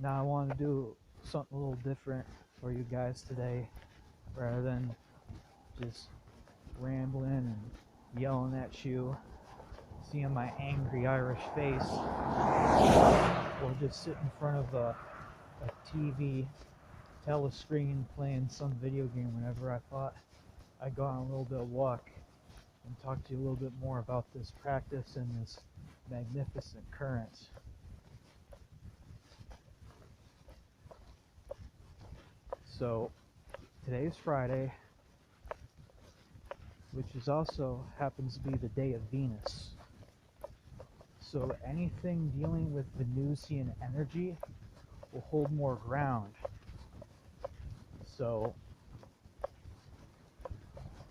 Now I want to do something a little different for you guys today, rather than just rambling and yelling at you, seeing my angry Irish face, or just sit in front of a TV telescreen playing some video game. Whenever I thought I'd go on a little bit of walk and talk to you a little bit more about this practice and this magnificent current. So today's Friday, which is also happens to be the day of Venus. So anything dealing with Venusian energy will hold more ground. So,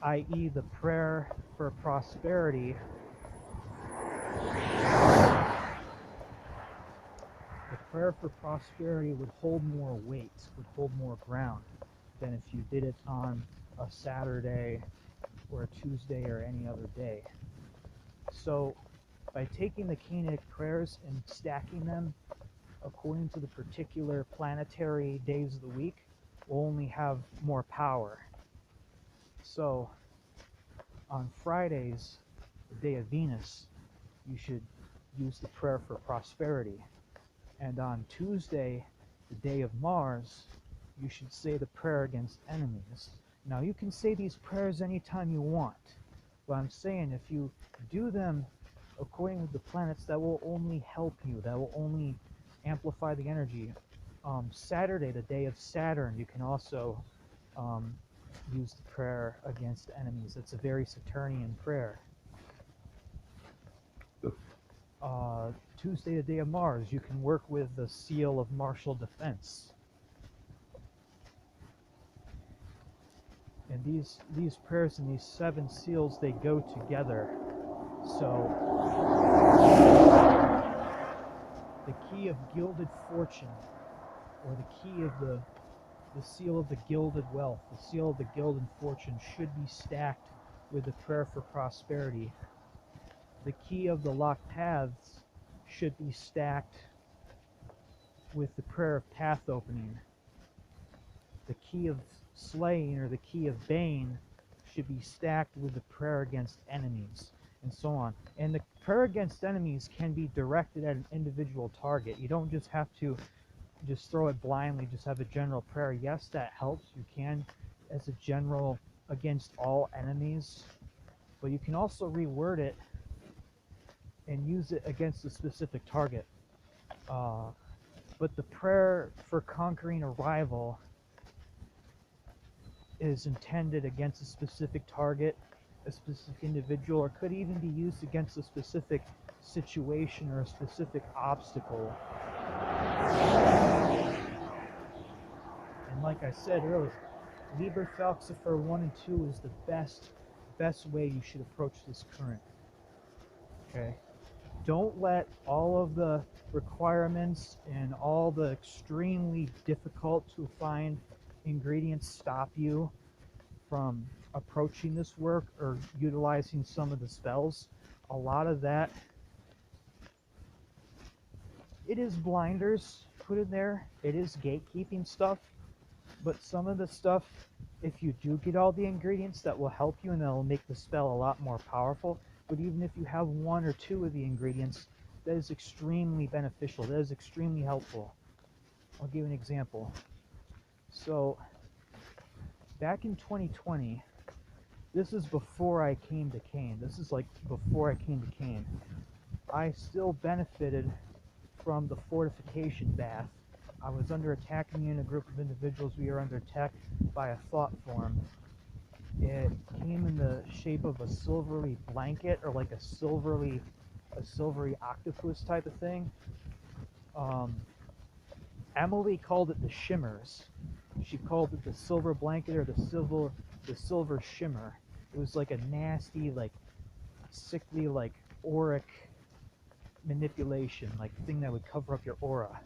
i.e. the prayer for prosperity, would hold more weight, would hold more ground than if you did it on a Saturday or a Tuesday or any other day. So by taking the Qayinite prayers and stacking them according to the particular planetary days of the week, will only have more power. So on Fridays, the day of Venus, you should use the prayer for prosperity. And on Tuesday, the day of Mars, you should say the prayer against enemies. Now you can say these prayers anytime you want, but I'm saying if you do them according to the planets, that will only help you, that will only amplify the energy. Saturday, the day of Saturn, you can also use the prayer against enemies. It's a very Saturnian prayer. Tuesday, the day of Mars, you can work with the seal of martial defense. And these prayers and these 7 seals, they go together. So the key of gilded fortune, or the key of the seal of the gilded wealth, the seal of the gilded fortune, should be stacked with the prayer for prosperity. The key of the locked paths should be stacked with the prayer of path opening. The key of slaying, or the key of bane, should be stacked with the prayer against enemies, and so on. And the prayer against enemies can be directed at an individual target. You don't just have to just throw it blindly, just have a general prayer. Yes, that helps. You can, as a general, against all enemies, but you can also reword it and use it against a specific target. But the prayer for conquering a rival is intended against a specific target, a specific individual, or could even be used against a specific situation or a specific obstacle. And like I said earlier, Liber Falcifer 1 and 2 is the best way you should approach this current. Okay? Don't let all of the requirements and all the extremely difficult to find ingredients stop you from approaching this work or utilizing some of the spells. A lot of that, it is blinders put in there, it is gatekeeping stuff, but some of the stuff, if you do get all the ingredients, that will help you and that will make the spell a lot more powerful. But even if you have 1 or 2 of the ingredients, that is extremely beneficial, that is extremely helpful. I'll give you an example. So back in 2020, this is before I came to Kane. This is like before I came to Kane. I still benefited from the fortification bath. I was under attack, me and a group of individuals, we were under attack by a thought form. It came in the shape of a silvery blanket, or like a silvery octopus type of thing. Emily called it the shimmers. She called it the silver blanket, or the silver shimmer. It was like a nasty, like sickly, like auric manipulation, like thing that would cover up your aura.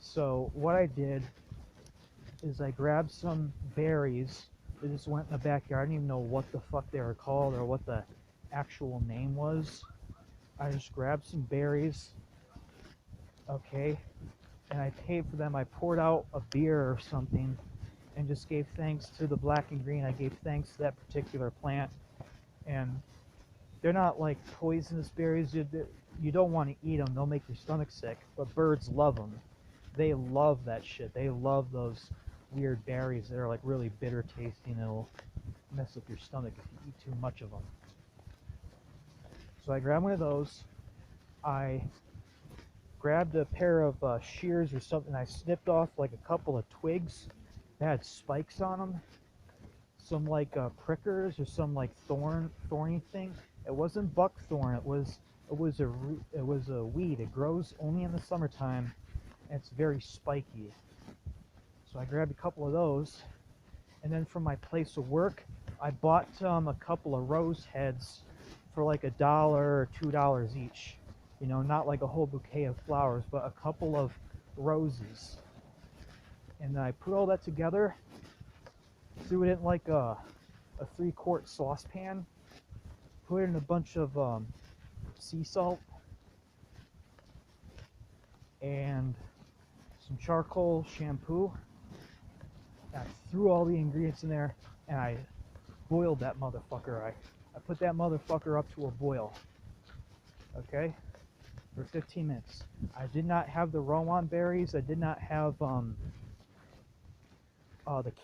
So what I did is I grabbed some berries. They just went in the backyard. I didn't even know what the fuck they were called or what the actual name was. I just grabbed some berries, okay? And I paid for them. I poured out a beer or something and just gave thanks to the black and green. I gave thanks to that particular plant. And they're not like poisonous berries. You don't want to eat them. They'll make your stomach sick. But birds love them. They love that shit. They love those weird berries that are like really bitter tasting. It'll mess up your stomach if you eat too much of them. So I grabbed one of those. I grabbed a pair of shears or something. I snipped off like a couple of twigs that had spikes on them. Some like prickers or some like thorny thing. It wasn't buckthorn. It was a weed. It grows only in the summertime, and it's very spiky. So I grabbed a couple of those, and then from my place of work, I bought a couple of rose heads for like $1 or $2 each. You know, not like a whole bouquet of flowers, but a couple of roses. And then I put all that together, threw it in like a 3-quart saucepan, put it in a bunch of sea salt and some charcoal shampoo. I threw all the ingredients in there and I boiled that motherfucker. I put that motherfucker up to a boil, okay, for 15 minutes. I did not have the rowan berries. I did not have the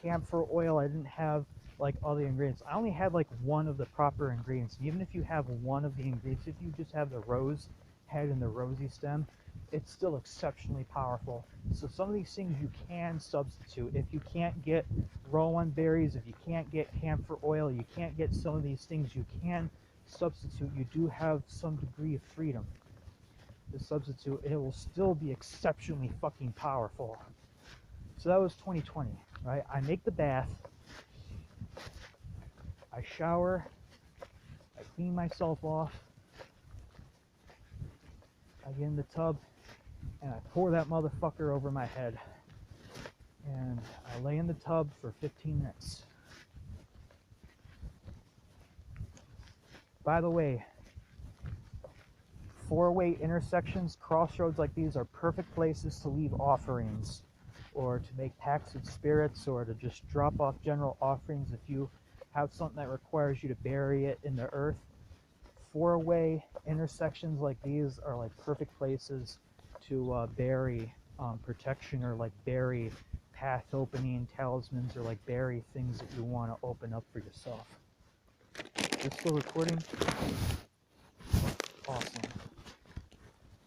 camphor oil. I didn't have like all the ingredients. I only had like one of the proper ingredients. Even if you have one of the ingredients, if you just have the rose head and the rosy stem, it's still exceptionally powerful. So some of these things you can substitute. If you can't get rowan berries, if you can't get camphor oil, you can't get some of these things, you can substitute. You do have some degree of freedom to substitute. It will still be exceptionally fucking powerful. So that was 2020, right? I make the bath, I shower, I clean myself off, I get in the tub, and I pour that motherfucker over my head. And I lay in the tub for 15 minutes. By the way, 4-way intersections, crossroads like these are perfect places to leave offerings, or to make pacts with spirits, or to just drop off general offerings if you have something that requires you to bury it in the earth. 4-way intersections like these are like perfect places to bury protection, or like bury path opening talismans, or like bury things that you want to open up for yourself. Is this still recording? Awesome.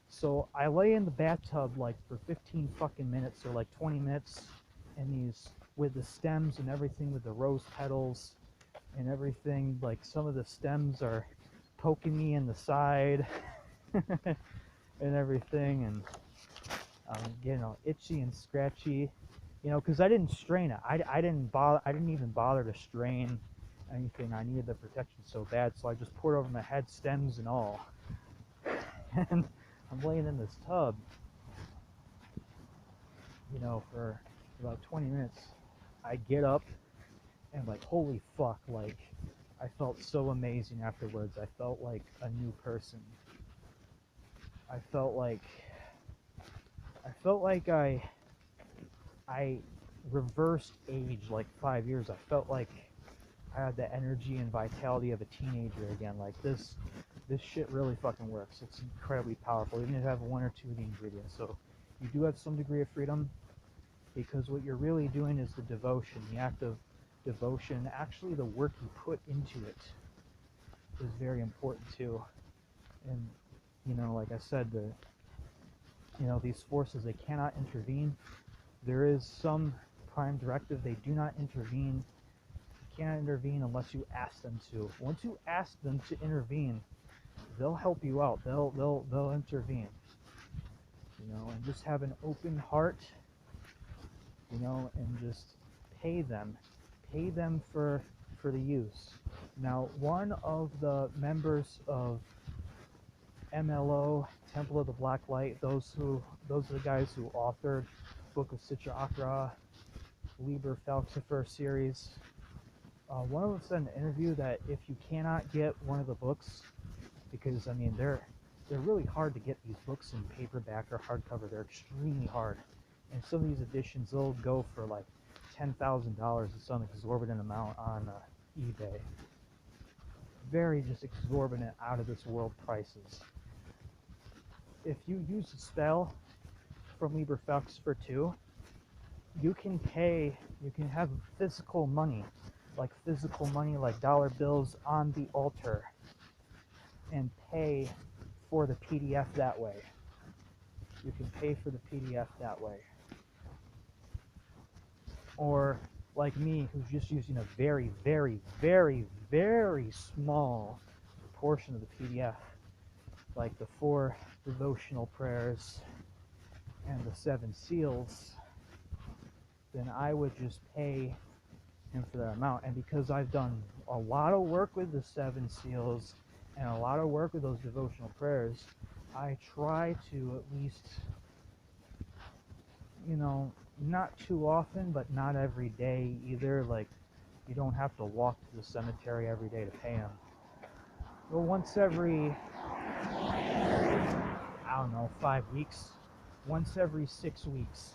So I lay in the bathtub like for 15 fucking minutes, or like 20 minutes, and these, with the stems and everything, with the rose petals and everything, like some of the stems are poking me in the side and everything, and I'm getting all itchy and scratchy, you know, because I didn't strain it. I didn't even bother to strain anything. I needed the protection so bad, so I just poured over my head, stems and all. And I'm laying in this tub, you know, for about 20 minutes. I get up and like, holy fuck, like, I felt so amazing afterwards. I felt like a new person. I felt like I reversed age like 5 years. I felt like I had the energy and vitality of a teenager again. Like this shit really fucking works. It's incredibly powerful, even if you have one or two of the ingredients. So you do have some degree of freedom, because what you're really doing is the devotion, the act of devotion. Actually, the work you put into it is very important too. And you know, like I said, these forces, they cannot intervene. There is some prime directive. They do not intervene. You cannot intervene unless you ask them to. Once you ask them to intervene, they'll help you out. They'll intervene. You know, and just have an open heart. You know, and just pay them for the use. Now, one of the members of MLO, Temple of the Black Light, those are the guys who authored Book of Citra Akra, Liber Falcifer series. One of them said in an interview that if you cannot get one of the books, because I mean they're they're really hard to get, these books in paperback or hardcover. They're extremely hard. And some of these editions, they'll go for like $10,000, some exorbitant amount on eBay. Very just exorbitant, out of this world prices. If you use a spell from LibreFux for 2, you can have physical money like dollar bills on the altar, and pay for the PDF that way. You can pay for the PDF that way. Or like me, who's just using a very, very, very, very small portion of the PDF, like the 4 devotional prayers and the 7 seals, then I would just pay him for that amount. And because I've done a lot of work with the 7 seals and a lot of work with those devotional prayers, I try to at least, not too often, but not every day either. Like, you don't have to walk to the cemetery every day to pay him. Well, once every, 5 weeks, once every 6 weeks,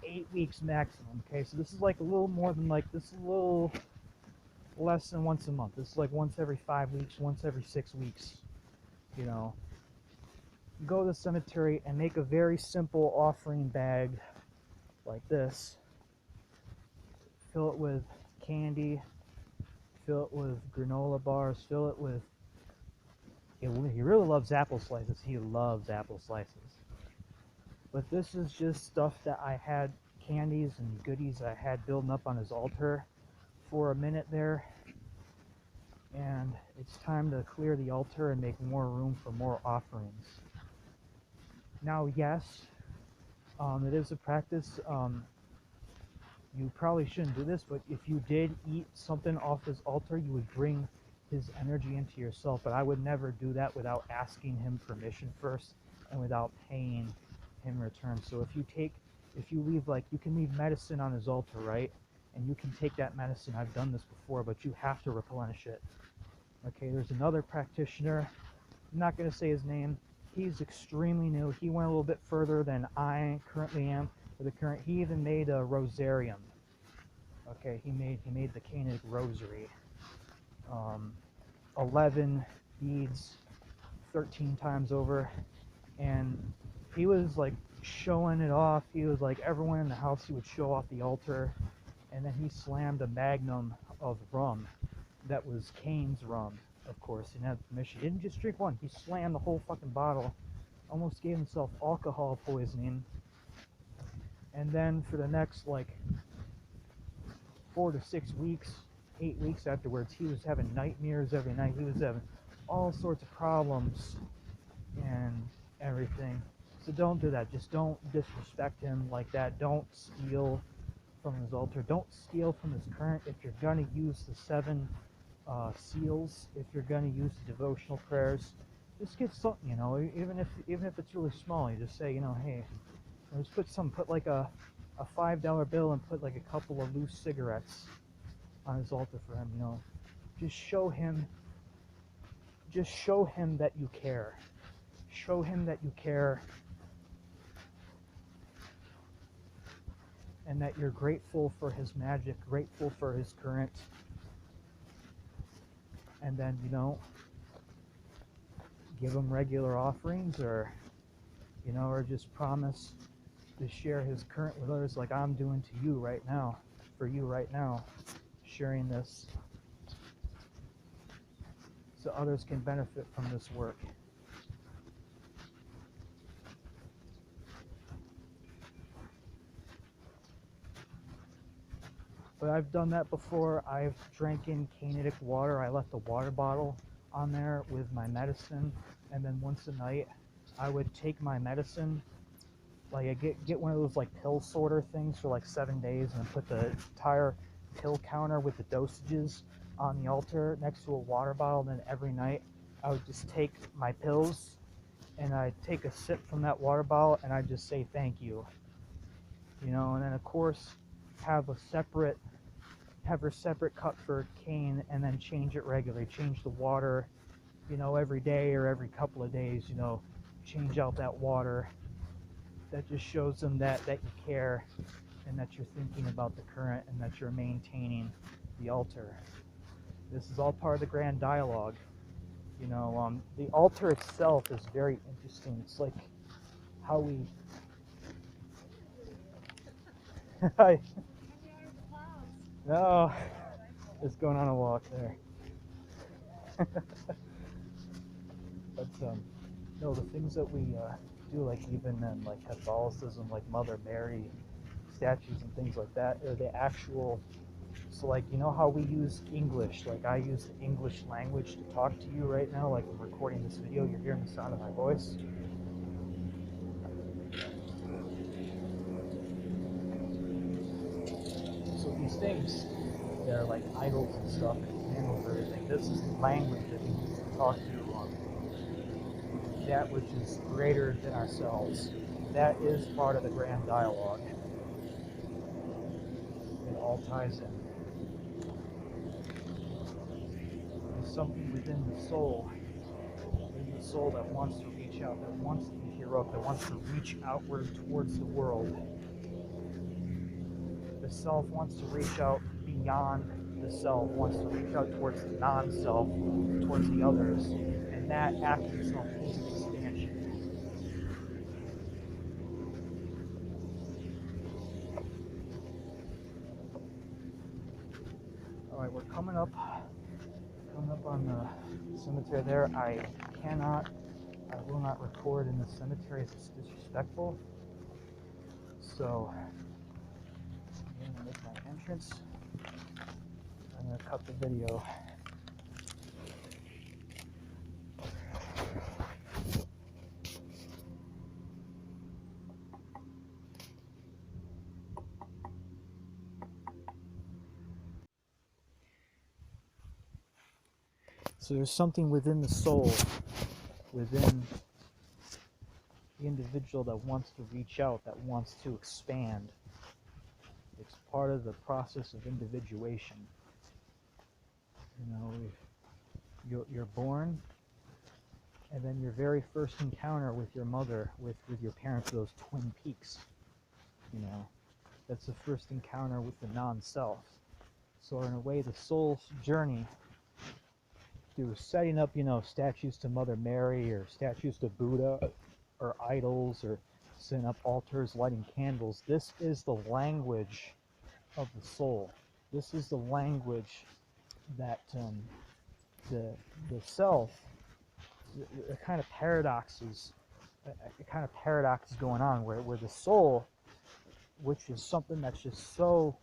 8 weeks maximum. Okay, so this is like a little more than this is a little less than once a month. This is like once every 5 weeks, once every 6 weeks. Go to the cemetery and make a very simple offering bag like this. Fill it with candy, fill it with granola bars, fill it with, he really loves apple slices. He loves apple slices. But this is just stuff that I had, candies and goodies I had building up on his altar for a minute there. And it's time to clear the altar and make more room for more offerings. Now, yes, it is a practice. You probably shouldn't do this, but if you did eat something off his altar, you would bring his energy into yourself. But I would never do that without asking him permission first and without paying him in return. So if you leave, you can leave medicine on his altar, right? And you can take that medicine. I've done this before, but you have to replenish it. Okay, there's another practitioner. I'm not going to say his name. He's extremely new. He went a little bit further than I currently am. He even made a rosarium. Okay, he made the Qayinite rosary. 11 beads, 13 times over, and he was showing it off. He was everyone in the house, he would show off the altar, and then he slammed a magnum of rum that was Cain's rum. Of course, he didn't have permission. He didn't just drink one. He slammed the whole fucking bottle. Almost gave himself alcohol poisoning. And then for the next 4 to 6 weeks, 8 weeks afterwards, he was having nightmares every night. He was having all sorts of problems and everything. So don't do that. Just don't disrespect him like that. Don't steal from his altar. Don't steal from his current. If you're going to use the 7 seals, if you're going to use the devotional prayers, just get something, even if it's really small. You just say, hey, just put like a $5 bill and put a couple of loose cigarettes on his altar for him. Just show him that you care. Show him that you care, and that you're grateful for his magic, grateful for his current. And then, give him regular offerings, or just promise to share his current with others, like I'm doing to you right now, for you right now, sharing this so others can benefit from this work. But I've done that before. I've drank in Qayinite water. I left a water bottle on there with my medicine, and then once a night I would take my medicine, I get one of those pill sorter things for 7 days, and put the entire pill counter with the dosages on the altar next to a water bottle. And then every night I would just take my pills and I'd take a sip from that water bottle, and I'd just say thank you. And then of course have a separate cup for Cain, and then change it regularly. Change the water every day or every couple of days, change out that water. That just shows them that you care and that you're thinking about the current and that you're maintaining the altar. This is all part of the grand dialogue. The altar itself is very interesting. It's like how we... Hi. No, just going on a walk there. But no, the things that we do, like even in like Catholicism, like Mother Mary statues and things like that, are the actual. So like, how we use English, like I use the English language to talk to you right now, like I'm recording this video, you're hearing the sound of my voice. So these things, they're like idols and stuff and candles and everything. This is the language that we use to talk to that which is greater than ourselves. That is part of the grand dialogue. It all ties in. There's something within the soul that wants to reach out, that wants to be heroic, that wants to reach outward towards the world. The self wants to reach out beyond the self, wants to reach out towards the non-self, towards the others, and that act itself is expansion. All right, we're coming up on the cemetery there. I will not record in the cemetery as it's disrespectful. So I'm gonna make my entrance. I'm gonna cut the video. So there's something within the soul, within the individual that wants to reach out, that wants to expand. It's part of the process of individuation. You're born, and then your very first encounter with your mother, with your parents, those twin peaks, that's the first encounter with the non-self. So in a way, the soul's journey through setting up, statues to Mother Mary or statues to Buddha or idols or setting up altars, lighting candles, this is the language of the soul. This is the language that the self, the kind of paradox is going on where the soul, which is something that's just so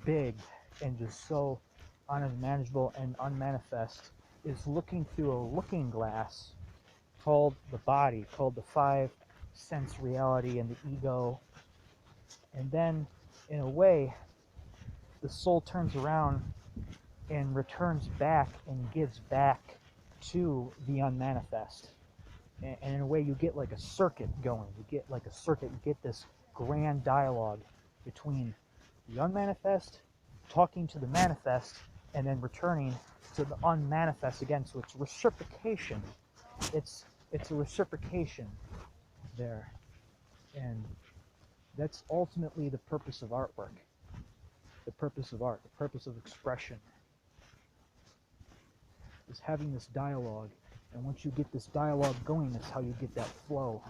big and just so unmanageable and unmanifest, is looking through a looking glass called the body, called the five sense reality and the ego. And then in a way, the soul turns around and returns back and gives back to the unmanifest. And in a way, you get like a circuit going. You get this grand dialogue between the unmanifest talking to the manifest and then returning to the unmanifest again. So it's reciprocation. It's a reciprocation there. And that's ultimately the purpose of artwork, the purpose of art, the purpose of expression, is having this dialogue. And once you get this dialogue going, that's how you get that flow.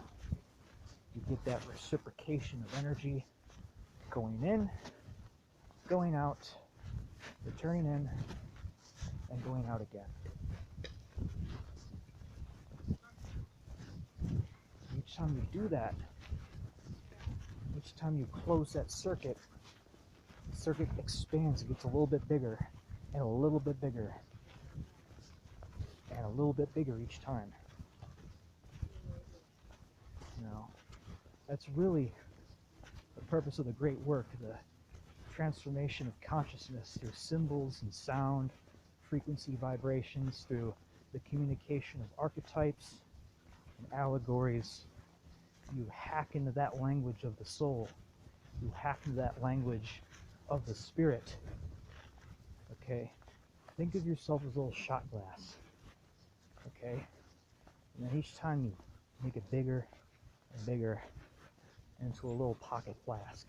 You get that reciprocation of energy going in, going out, returning in, and going out again. Each time you do that, each time you close that circuit, the circuit expands. It gets a little bit bigger, and a little bit bigger, and a little bit bigger each time. That's really the purpose of the great work, the transformation of consciousness through symbols and sound, frequency vibrations, through the communication of archetypes and allegories. You hack into that language of the soul. You hack into that language of the spirit. Okay? Think of yourself as a little shot glass. Okay? And then each time you make it bigger and bigger into a little pocket flask.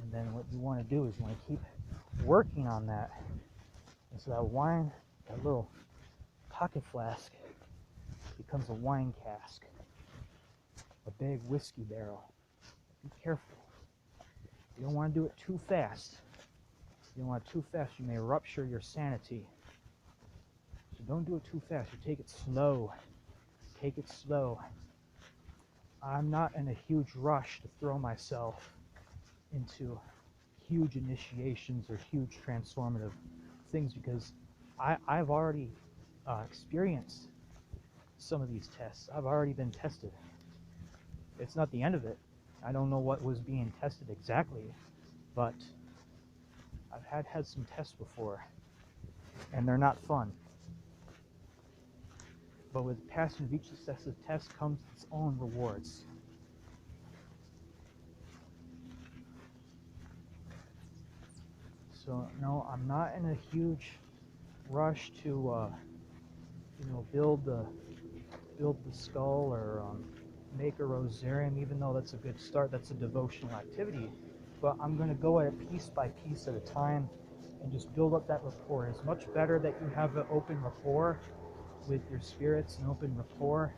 And then what you want to do is you want to keep working on that. And so that wine, that little pocket flask, becomes a wine cask, a big whiskey barrel. Be careful. You don't want to do it too fast. You don't want it too fast. You may rupture your sanity. So don't do it too fast. You take it slow. Take it slow. I'm not in a huge rush to throw myself into huge initiations or huge transformative things because I've already experienced some of these tests. I've already been tested. It's not the end of it. I don't know what was being tested exactly, but I've had some tests before, and they're not fun. But with passing of each successive test comes its own rewards. So no, I'm not in a huge rush to build the skull or make a rosarium, even though that's a good start. That's a devotional activity. But I'm going to go at it piece by piece at a time and just build up that rapport. It's much better that you have an open rapport with your spirits, an open rapport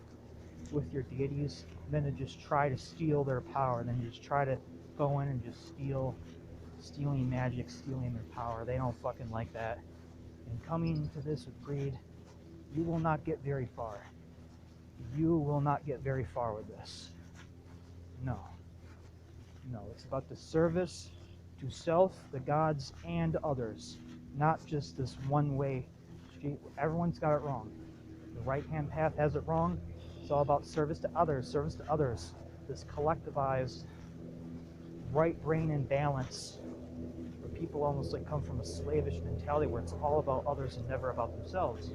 with your deities, than to just try to steal their power, than just try to go in and just stealing magic, stealing their power. They don't fucking like that. And coming to this with greed, you will not get very far. You will not get very far with this. No. No, it's about the service to self, the gods, and others. Not just this one-way street. Everyone's got it wrong. The right-hand path has it wrong. It's all about service to others, service to others. This collectivized right brain imbalance where people almost like come from a slavish mentality where it's all about others and never about themselves.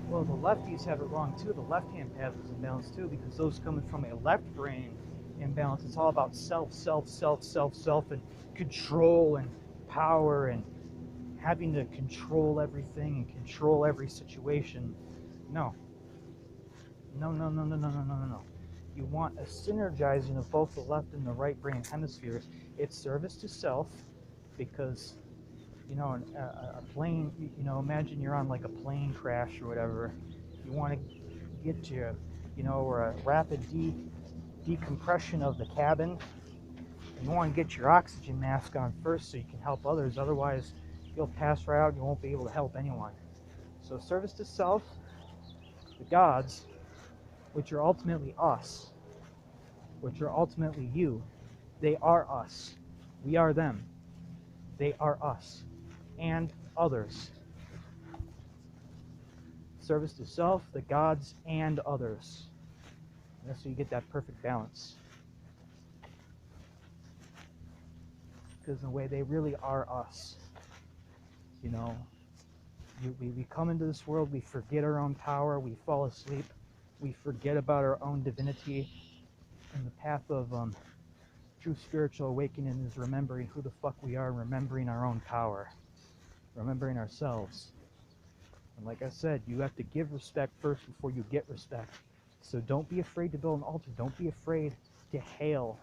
Well, the lefties have it wrong too. The left-hand path is imbalanced too, because those coming from a left brain imbalance, it's all about self, and control and power and having to control everything and control every situation. No. No. You want a synergizing of both the left and the right brain hemispheres. It's service to self, because a plane, imagine you're on like a plane crash or whatever. You want to get to, or a rapid decompression of the cabin. You want to get your oxygen mask on first so you can help others. Otherwise, you'll pass right out and you won't be able to help anyone. So service to self, the gods, which are ultimately us, which are ultimately you, they are us. We are them. They are us. And others. Service to self, the gods, and others. And that's so you get that perfect balance. Because in a way, they really are us. We come into this world, we forget our own power, we fall asleep, we forget about our own divinity. And the path of true spiritual awakening is remembering who the fuck we are, remembering our own power, remembering ourselves. And like I said, you have to give respect first before you get respect. So don't be afraid to build an altar. Don't be afraid to hail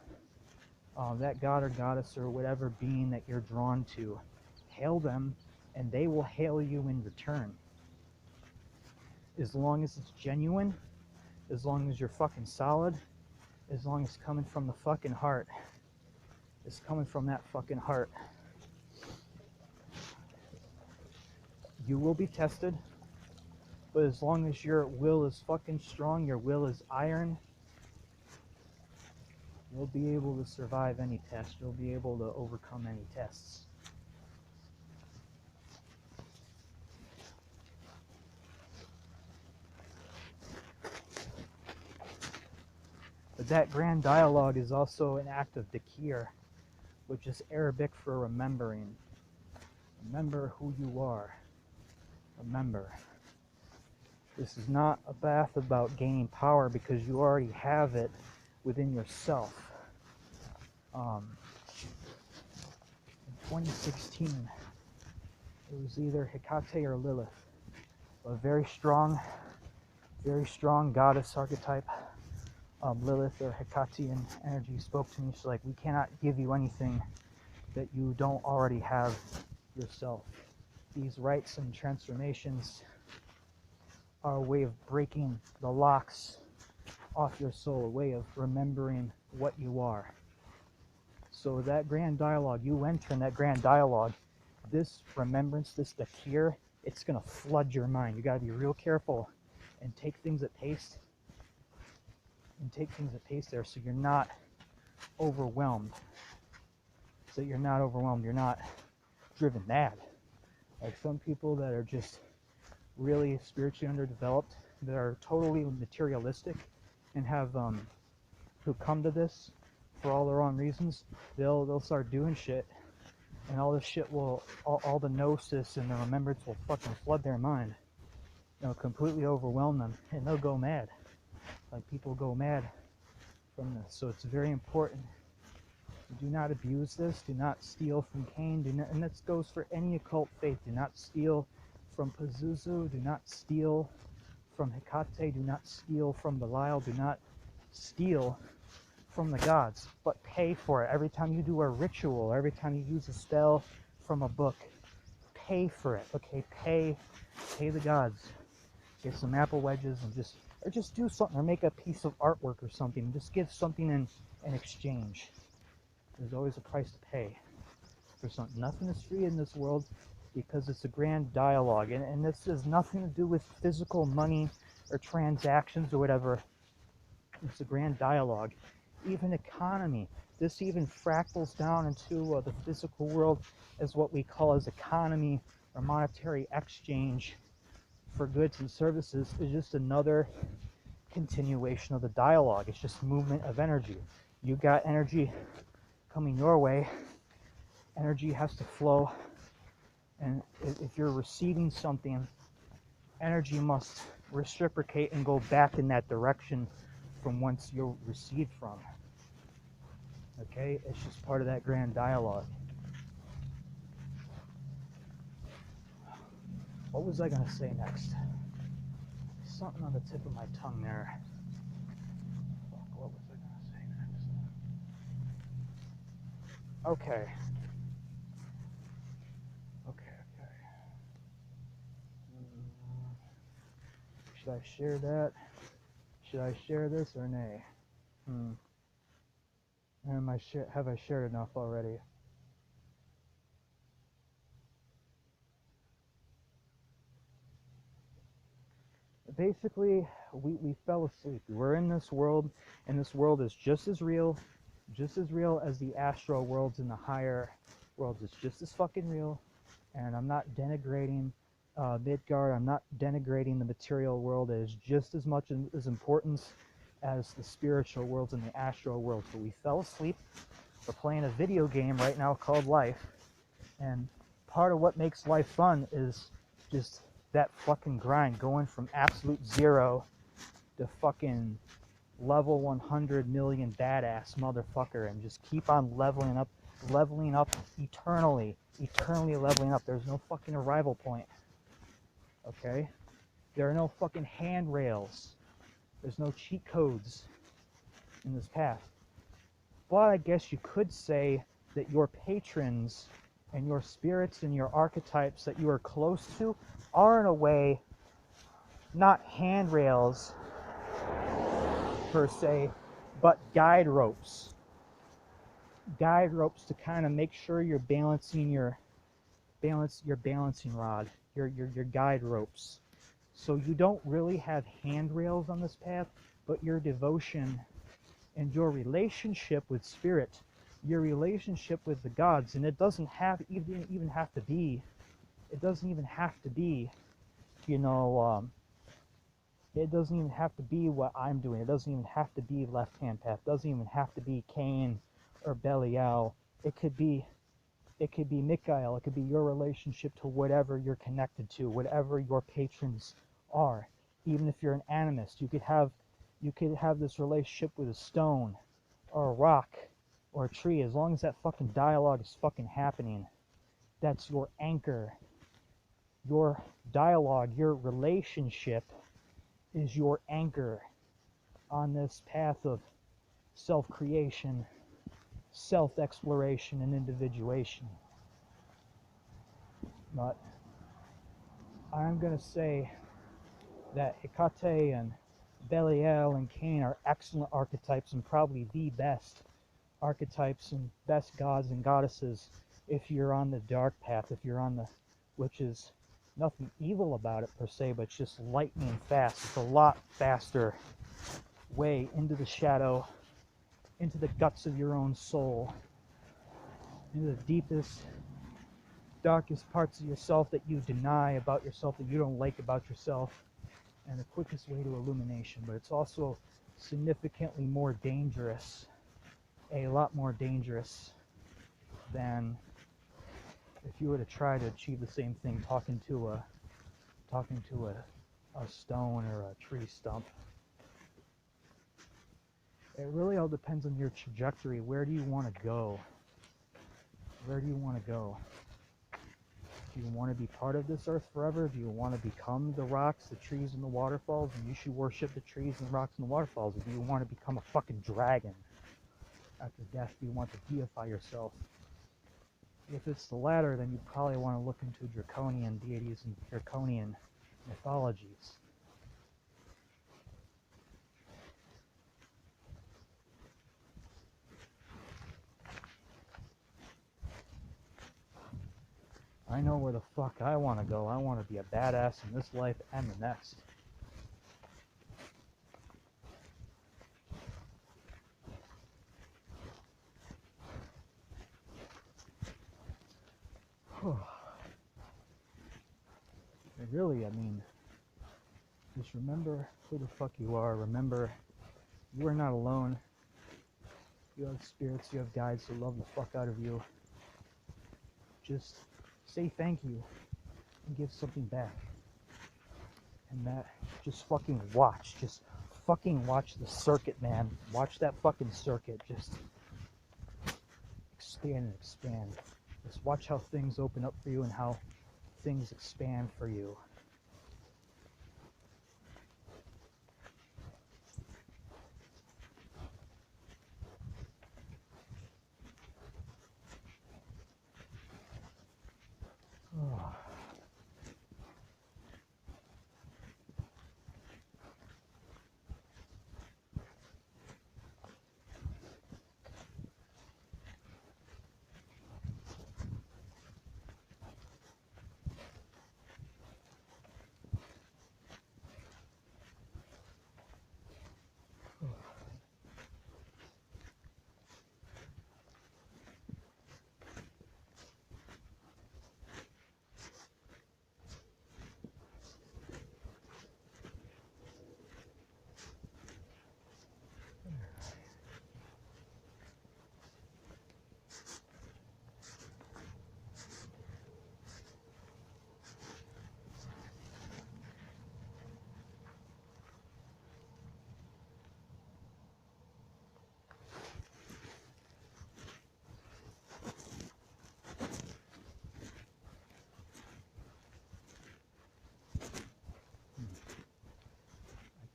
that god or goddess or whatever being that you're drawn to. Hail them, and they will hail you in return. As long as it's genuine, as long as you're fucking solid, as long as it's coming from the fucking heart. It's coming from that fucking heart. You will be tested, but as long as your will is fucking strong, your will is iron, you'll be able to survive any test. You'll be able to overcome any tests. But that grand dialogue is also an act of dhikr, which is Arabic for remembering. Remember who you are. Remember. This is not a bath about gaining power because you already have it within yourself. In 2016, it was either Hecate or Lilith, a very strong goddess archetype. Lilith or Hecatean energy spoke to me. She's like, we cannot give you anything that you don't already have yourself. These rites and transformations are a way of breaking the locks off your soul, a way of remembering what you are. So that grand dialogue, you enter in that grand dialogue, this remembrance, this dakir, it's going to flood your mind. You got to be real careful and take things at pace. There so you're not overwhelmed. You're not driven mad. Like some people that are just really spiritually underdeveloped, that are totally materialistic and have who come to this for all the wrong reasons, they'll start doing shit, and all this shit will, all the gnosis and the remembrance will fucking flood their mind. Completely overwhelm them, and they'll go mad. Like people go mad from this. So it's very important. Do not abuse this. Do not steal from Cain. And this goes for any occult faith. Do not steal from Pazuzu. Do not steal from Hecate. Do not steal from Belial. Do not steal from the gods, but pay for it. Every time you do a ritual, every time you use a spell from a book, pay for it. Okay, pay the gods. Get some apple wedges and just do something, or make a piece of artwork or something. Just give something in exchange. There's always a price to pay for something. Nothing is free in this world because it's a grand dialogue, and this has nothing to do with physical money or transactions or whatever. It's a grand dialogue. Even economy. This even fractals down into the physical world as what we call as economy or monetary exchange for goods and services is just another continuation of the dialogue. It's just movement of energy. You got energy coming your way. Energy has to flow, and if you're receiving something, energy must reciprocate and go back in that direction from whence you're received from. Okay, it's just part of that grand dialogue. What was I gonna say next? Something on the tip of my tongue there. What was I gonna say next? Okay. Should I share that? Should I share this or nay? Have I shared enough already? Basically, we fell asleep. We're in this world, and this world is just as real as the astral worlds and the higher worlds. It's just as fucking real, and I'm not denigrating Midgard. I'm not denigrating the material world. It is just as much as importance as the spiritual worlds and the astral worlds. But we fell asleep. We're playing a video game right now called Life, and part of what makes life fun is just that fucking grind, going from absolute zero to fucking level 100 million badass motherfucker, and just keep on leveling up eternally leveling up. There's no fucking arrival point. Okay? There are no fucking handrails. There's no cheat codes in this path. But I guess you could say that your patrons and your spirits and your archetypes that you are close to are in a way not handrails per se, but guide ropes. Guide ropes to kind of make sure you're balancing your balancing rod, your guide ropes. So you don't really have handrails on this path, but your devotion and your relationship with spirit, your relationship with the gods, and it doesn't even have to be, it doesn't even have to be what I'm doing. It doesn't even have to be left-hand path. It doesn't even have to be Cain or Belial. It could be Mikhail. It could be your relationship to whatever you're connected to, whatever your patrons are. Even if you're an animist, you could have this relationship with a stone or a rock or a tree. As long as that fucking dialogue is fucking happening, that's your anchor. Your dialogue, your relationship is your anchor on this path of self-creation, self-exploration, and individuation. But I'm going to say that Hecate and Belial and Cain are excellent archetypes, and probably the best archetypes and best gods and goddesses if you're on the dark path, if you're on the, which is nothing evil about it per se, but it's just lightning fast. It's a lot faster way into the shadow, into the guts of your own soul, into the deepest, darkest parts of yourself that you deny about yourself, that you don't like about yourself, and the quickest way to illumination. But it's also significantly more dangerous, a lot more dangerous than if you were to try to achieve the same thing talking to a stone or a tree stump. It really all depends on your trajectory. Where do you want to go? Where do you want to go? Do you want to be part of this earth forever? Do you want to become the rocks, the trees, and the waterfalls, and you should worship the trees and the rocks and the waterfalls? Or do you want to become a fucking dragon after death? Do you want to deify yourself? If it's the latter, then you probably want to look into draconian deities and draconian mythologies. I know where the fuck I want to go. I want to be a badass in this life and the next. Really, I mean, just remember who the fuck you are. Remember, you are not alone. You have spirits, you have guides who love the fuck out of you. Just say thank you and give something back. And that, just fucking watch. Just fucking watch the circuit, man. Watch that fucking circuit. Just expand and expand. Just watch how things open up for you and how things expand for you. Oh.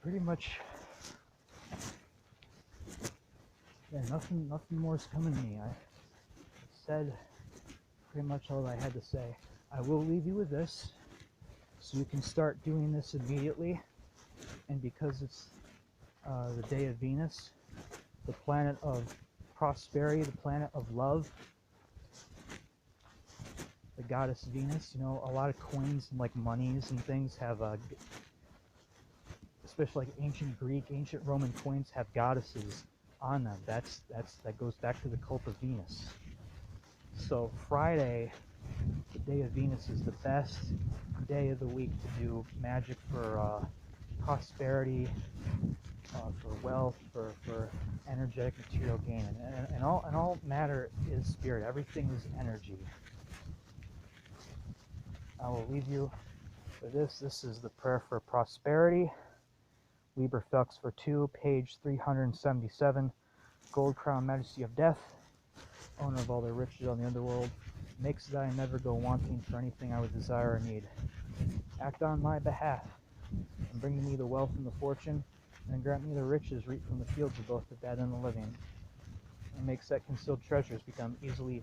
Pretty much, yeah, nothing more is coming to me. I said pretty much all I had to say. I will leave you with this, so you can start doing this immediately. And because it's the day of Venus, the planet of prosperity, the planet of love, the goddess Venus, you know, a lot of coins and like monies and things have especially like ancient Greek, ancient Roman coins have goddesses on them. That goes back to the cult of Venus. So Friday, the day of Venus, is the best day of the week to do magic for prosperity, for wealth, for energetic material gain, and all matter is spirit. Everything is energy. I will leave you For this is the prayer for prosperity. Liber Felix for 2, page 377. Gold crown, majesty of death, owner of all the riches on the underworld, makes that I never go wanting for anything I would desire or need. Act on my behalf, and bring to me the wealth and the fortune, and grant me the riches reaped from the fields of both the dead and the living, and makes that concealed treasures become easily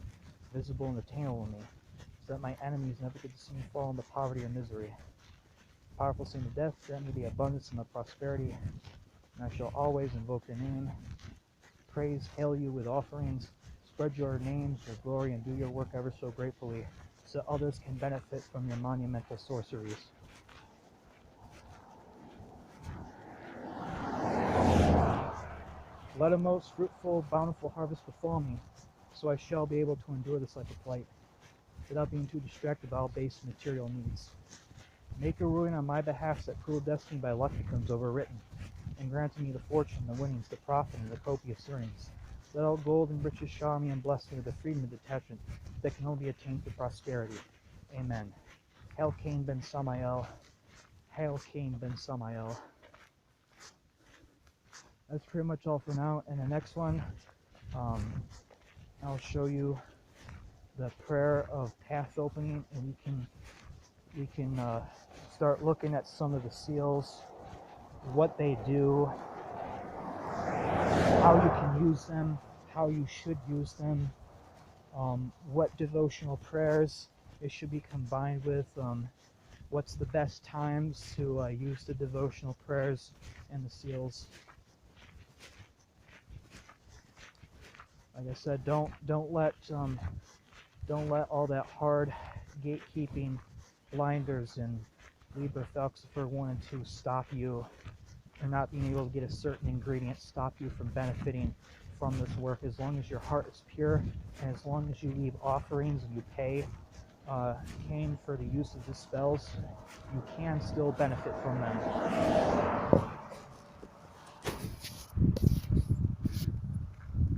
visible and attainable to me, so that my enemies never get to see me fall into poverty or misery. Powerful saint of death, grant me the abundance and the prosperity, and I shall always invoke your name, praise, hail you with offerings, spread your names, your glory, and do your work ever so gratefully, so others can benefit from your monumental sorceries. Let a most fruitful, bountiful harvest befall me, so I shall be able to endure this life of plight, without being too distracted by all base material needs. Make a ruling on my behalf so that cruel destiny by luck becomes overwritten, and grant me the fortune, the winnings, the profit, and the copious earnings. Let all gold and riches shower me and bless me with the freedom and detachment that can only be attained through prosperity. Amen. Hail Cain ben Samael. Hail Cain ben Samael. That's pretty much all for now. And the next one, I'll show you the prayer of path opening, and we can start looking at some of the seals, what they do, how you can use them, how you should use them, what devotional prayers it should be combined with, what's the best times to use the devotional prayers and the seals. Like I said, don't let all that hard gatekeeping, blinders, and Liber Felix for 1 and 2 stop you, or not being able to get a certain ingredient stop you from benefiting from this work. As long as your heart is pure, and as long as you leave offerings and you pay Cain for the use of the spells, you can still benefit from them.